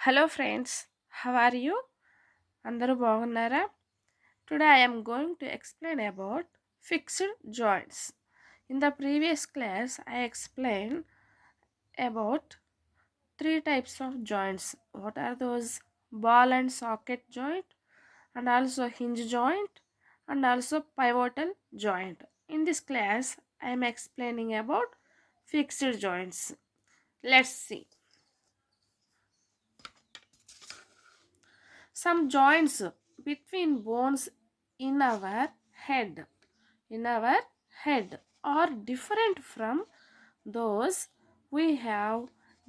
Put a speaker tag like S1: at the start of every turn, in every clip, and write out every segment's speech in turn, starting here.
S1: Hello friends, how are you? అందరూ బాగున్నారా? Today I am going to explain about fixed joints. In the previous class, I explained about three types of joints. What are those? Ball and socket joint, and also hinge joint, and also pivotal joint. In this class, I am explaining about fixed joints. Let's see. Some joints between bones in our head in our head are different from those we have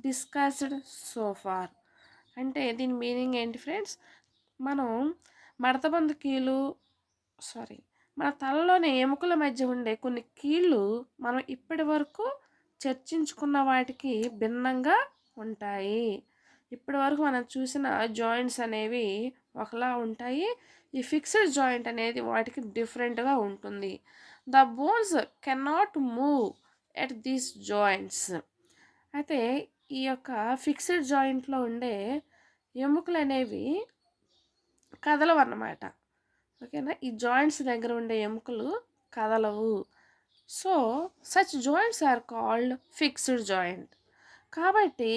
S1: discussed so far. అంటే దీని meaning ఏంటి friends? మనం మడతబందు కీలు sorry మన తలలోని ఎముకల మధ్య ఉండే కొన్ని కీళ్ళు మనం ఇప్పటి వరకు చర్చించుకున్న వాటికి భిన్నంగా ఉంటాయి. ఇప్పటి వరకు మనం చూసిన జాయింట్స్ అనేవి ఒకలా ఉంటాయి. ఈ ఫిక్స్డ్ జాయింట్ అనేది వాటికి డిఫరెంట్గా ఉంటుంది. The bones cannot move at these joints. అయితే ఈ యొక్క ఫిక్స్డ్ జాయింట్లో ఉండే ఎముకలు అనేవి కదలవు అన్నమాట. ఓకేనా? ఈ జాయింట్స్ దగ్గర ఉండే ఎముకలు కదలవు. So such joints are called fixed joint. కాబట్టి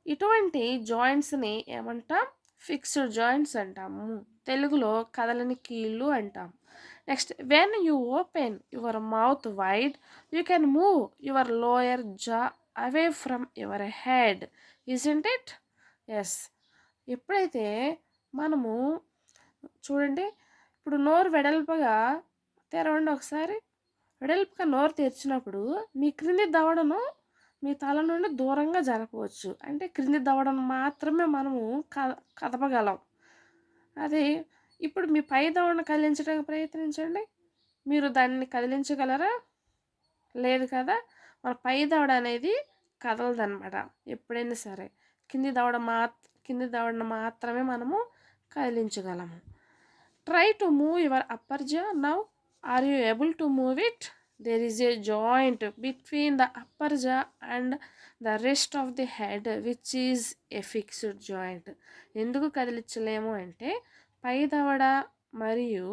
S1: ఇటువంటి జాయింట్స్ని ఏమంటాం? ఫిక్స్డ్ జాయింట్స్ అంటాము. తెలుగులో కదలని కీళ్ళు అంటాం. Next, when you open your mouth wide you can move your lower jaw away from your head. Isn't it? Yes. ఎప్పుడైతే మనము చూడండి, ఇప్పుడు నోరు వెడల్పుగా తెరవండి ఒకసారి. వెడల్పుగా నోరు తెరిచినప్పుడు మీ క్రింది దవడను మీ తల నుండి దూరంగా జరపవచ్చు. అంటే క్రింది దవడను మాత్రమే మనము కదపగలం. అది ఇప్పుడు మీ పై దవడను కదిలించడానికి ప్రయత్నించండి. మీరు దాన్ని కదిలించగలరా? లేదు కదా. మన పై దవడ అనేది కదలదన్నమాట. ఎప్పుడైనా సరే కింది దవడను మాత్రమే మనము కదిలించగలము. Try to move your upper jaw now. Are you able to move it? There is a joint between the upper jaw and the rest of the head which is a fixed joint. ఎందుకు కదిలించలేము అంటే పై దవడ మరియు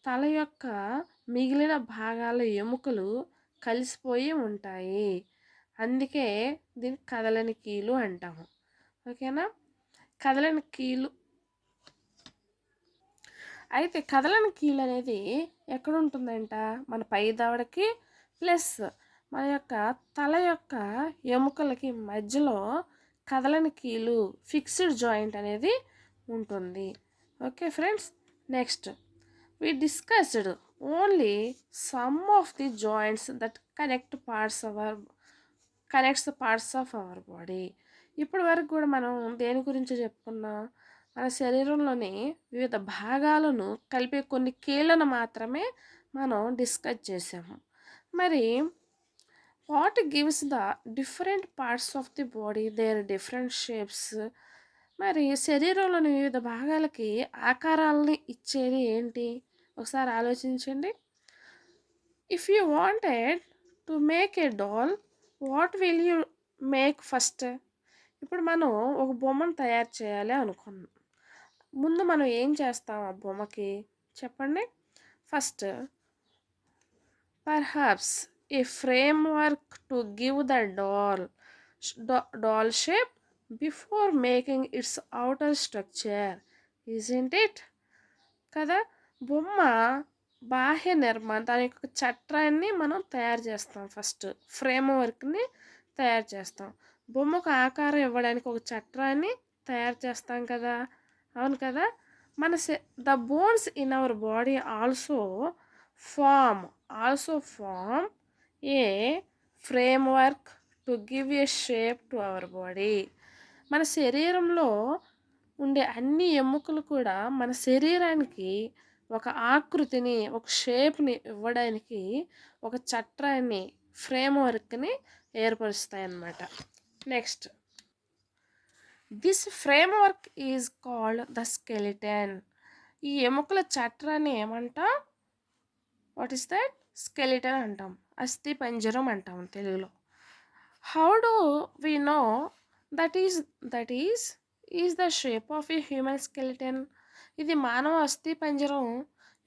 S1: తల యొక్క మిగిలిన భాగాల ఎముకలు కలిసిపోయి ఉంటాయి. అందుకే దీన్ని కదలని కీలు అంటాము. ఓకేనా? కదలని కీలు అయితే కదలని కీలు అనేది ఎక్కడ ఉంటుందంట? మన పై దవడకి ప్లస్ మన యొక్క తల యొక్క ఎముకలకి మధ్యలో కదలని కీలు ఫిక్స్డ్ జాయింట్ అనేది ఉంటుంది. Okay friends, next we discussed only some of the joints that connects the parts of our body. ఇప్పటి వరకు కూడా మనం దేని గురించి చెప్పుకున్నాం? మన శరీరంలోని వివిధ భాగాలను కలిపే కొన్ని కీళ్ళను మాత్రమే మనం డిస్కస్ చేసాము. మరి what gives the different parts of the body their different shapes? మరి శరీరంలోని వివిధ భాగాలకి ఆకారాలని ఇచ్చేది ఏంటి? ఒకసారి ఆలోచించండి. If you wanted to make a doll, what will you make first? ఇప్పుడు మనం ఒక బొమ్మను తయారు చేయాలి అనుకున్నాం. ముందు మనం ఏం చేస్తాం ఆ బొమ్మకి చెప్పండి? First perhaps a framework to give the doll shape before making its outer structure. Isn't it? కదా. బొమ్మ బాహ్య నిర్మాణం, దాని యొక్క చట్రాన్ని మనం తయారు చేస్తాం. ఫస్ట్ ఫ్రేమ్ వర్క్ని తయారు చేస్తాం. బొమ్మకు ఆకారం ఇవ్వడానికి ఒక చట్రాన్ని తయారు చేస్తాం కదా. అవును కదా. మన the bones in our body also form a framework to give a shape to our body. మన శరీరంలో ఉండే అన్ని ఎముకలు కూడా మన శరీరానికి ఒక ఆకృతిని, ఒక షేప్ని ఇవ్వడానికి ఒక చట్రాన్ని, ఫ్రేమ్ వర్క్ని ఏర్పరుస్తాయి అన్నమాట. Next, this frame work is called the skeleton. ఈ ఎముకల చట్రాన్ని ఏమంటాం? What is that? స్కెలిటన్ అంటాం. అస్థి పంజరం అంటాం తెలుగులో. How do we know that is is the shape of a human skeleton. ఇది మానవ అస్థి పంజరం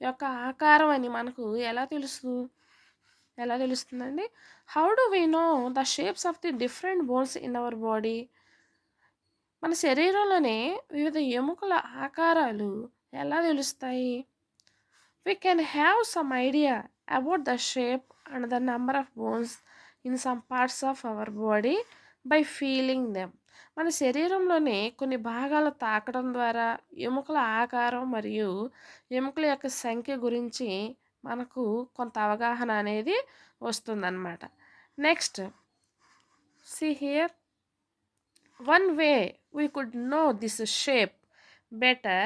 S1: యొక్క ఆకారం అని మనకు ఎలా తెలుస్తుందండి? How do we know the shapes of the different bones in our body? మన శరీరంలోనే వివిధ ఎముకల ఆకారాలు ఎలా తెలుస్తాయి? We can have some idea about the shape and the number of bones in some parts of our body by feeling them. మన శరీరంలోని కొన్ని భాగాలు తాకడం ద్వారా ఎముకల ఆకారం మరియు ఎముకల యొక్క సంఖ్య గురించి మనకు కొంత అవగాహన అనేది వస్తుందన్నమాట. Next, see here, one way we could know this shape better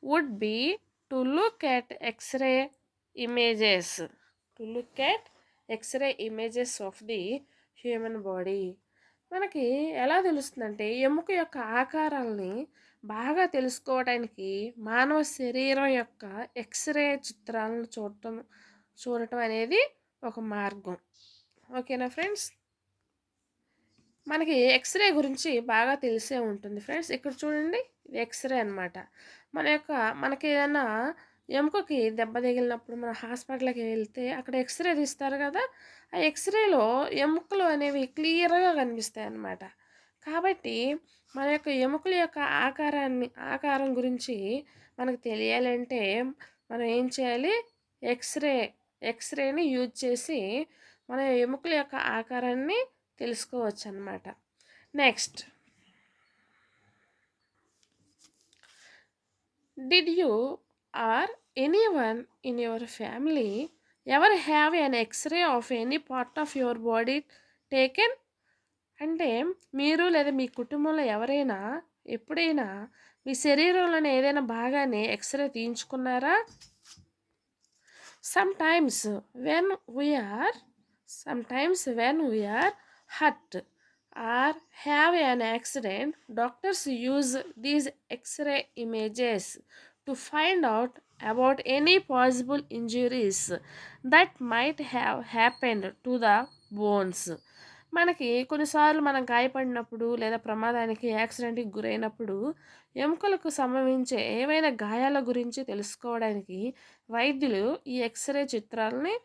S1: would be to look at X-ray images. Of the human body. మనకి ఎలా తెలుస్తుందంటే ఎముక యొక్క ఆకారాలని బాగా తెలుసుకోవడానికి మానవ శరీరం యొక్క ఎక్స్రే చిత్రాలను చూడటం అనేది ఒక మార్గం. ఓకేనా ఫ్రెండ్స్? మనకి ఎక్స్రే గురించి బాగా తెలిసే ఉంటుంది ఫ్రెండ్స్. ఇక్కడ చూడండి, ఇది ఎక్స్రే అనమాట. మనకి ఏదైనా ఎముకకి దెబ్బ తగిలినప్పుడు మన హాస్పిటల్కి వెళ్తే అక్కడ ఎక్స్రే తీస్తారు కదా, ఆ ఎక్స్రేలో ఎముకలు అనేవి క్లియర్గా కనిపిస్తాయి అన్నమాట. కాబట్టి మన యొక్క ఎముకల యొక్క ఆకారం గురించి మనకు తెలియాలంటే మనం ఏం చేయాలి? ఎక్స్రేని యూజ్ చేసి మన ఎముకల యొక్క ఆకారాన్ని తెలుసుకోవచ్చు అన్నమాట. Next, did you or anyone in your family ever have an x ray of any part of your body taken? అంటే మీరు లేదా మీ కుటుంబంలో ఎవరైనా ఎప్పుడైనా మీ శరీరంలోని ఏదైనా భాగాన్ని x ray తీయించుకున్నారా? Sometimes when we are hurt or have an accident, doctors use these X-ray images to find out about any possible injuries that might have happened to the bones. మనకి కొన్నిసార్లు మనం గాయపడినప్పుడు లేదా ప్రమాదానికి యాక్సిడెంట్కి గురైనప్పుడు ఎముకలకు సంభవించే ఏవైనా గాయాల గురించి తెలుసుకోవడానికి వైద్యులు ఈ ఎక్స్రే చిత్రాలని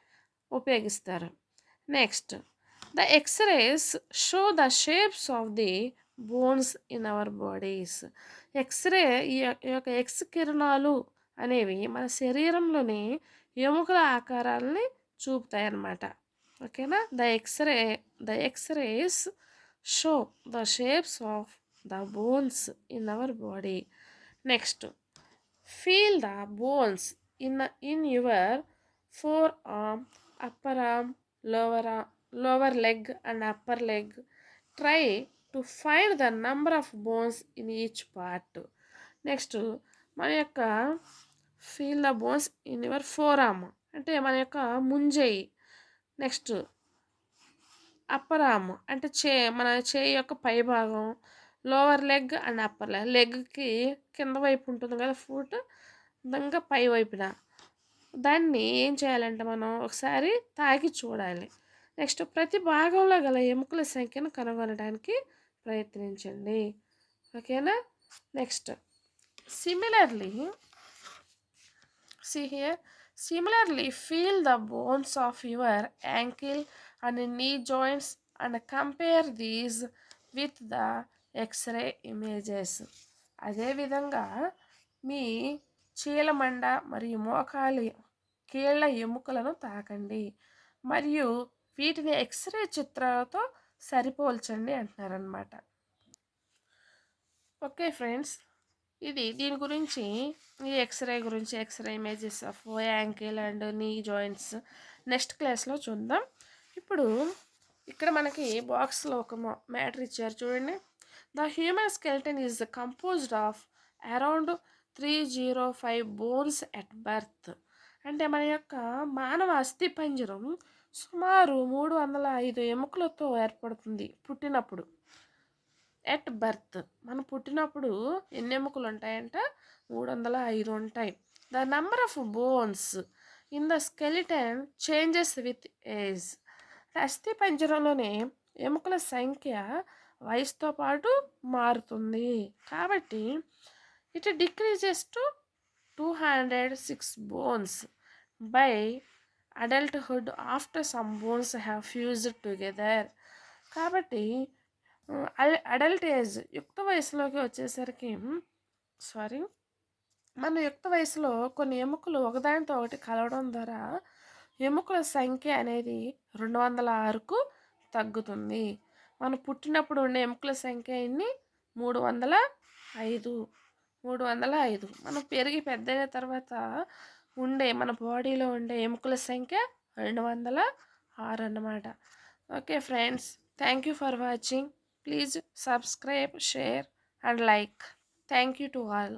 S1: ఉపయోగిస్తారు. Next, the x-rays show the shapes of the bones in our bodies. ఈ యొక్క ఎక్స్ కిరణాలు అనేవి మన శరీరంలోని ఎముకల ఆకారాలని చూపుతాయి అన్నమాట. ఓకేనా? The x-rays show the shapes of the bones in our body. Next, feel the bones in your forearm, upper arm, lower leg and upper leg. Try to find the number of bones in each part. Next, మన యొక్క feel the bones in your forearm అంటే మన యొక్క ముంజేయి. Next, upper arm అంటే మన చేయి యొక్క పై భాగం, లోవర్ లెగ్ అండ్ అప్పర్ లెగ్కి కింద వైపు ఉంటుంది కదా ఫుట్, ఇంకా పై వైపున. దాన్ని ఏం చేయాలంటే మనం ఒకసారి తాకి చూడాలి. నెక్స్ట్, ప్రతి భాగంలో గల ఎముకల సంఖ్యను కనుగొనడానికి ప్రయత్నించండి. ఓకేనా? Next, Similarly, feel the bones of your ankle and knee joints and compare these with the X-ray images. అదేవిధంగా మీ చీలమండ మరియు మోకాలి కీళ్ళ ఎముకలను తాకండి మరియు వీటిని ఎక్స్రే చిత్రాలతో సరిపోల్చండి అంటున్నారనమాట. ఓకే ఫ్రెండ్స్, దీని గురించి ఈ x-ray images of ankle and knee joints next క్లాస్లో చూద్దాం. ఇప్పుడు ఇక్కడ మనకి బాక్స్లో ఒక మ్యాటర్ ఇచ్చారు చూడండి. The human skeleton is composed of around 305 bones at birth. అంటే మన యొక్క మానవ అస్థి పంజరం సుమారు 305 ఎముకలతో ఏర్పడుతుంది పుట్టినప్పుడు. ఎట్ బర్త్, మనం పుట్టినప్పుడు ఎన్ని ఎముకలు ఉంటాయంట? 305 ఉంటాయి. The number of bones in the skeleton changes with age. అస్థి పంజరంలోనే ఎముకల సంఖ్య వయసుతో పాటు మారుతుంది. కాబట్టి it decreases to 206 bones by adulthood after some bones have fused together. కాబట్టి అడల్ట్ ఏజ్ యుక్త వయసులోకి వచ్చేసరికి మన యుక్త వయసులో కొన్ని ఎముకలు ఒకదానితో ఒకటి కలవడం ద్వారా ఎముకల సంఖ్య అనేది 206కు తగ్గుతుంది. మనం పుట్టినప్పుడు ఉండే ఎముకల సంఖ్య ఎన్ని? 305. మనం పెరిగి పెద్దయిన తర్వాత మన బాడీలో ఉండే ఎముకల సంఖ్య 206 అన్నమాట. Okay friends, thank you for watching. Please subscribe, share and like. Thank you to all.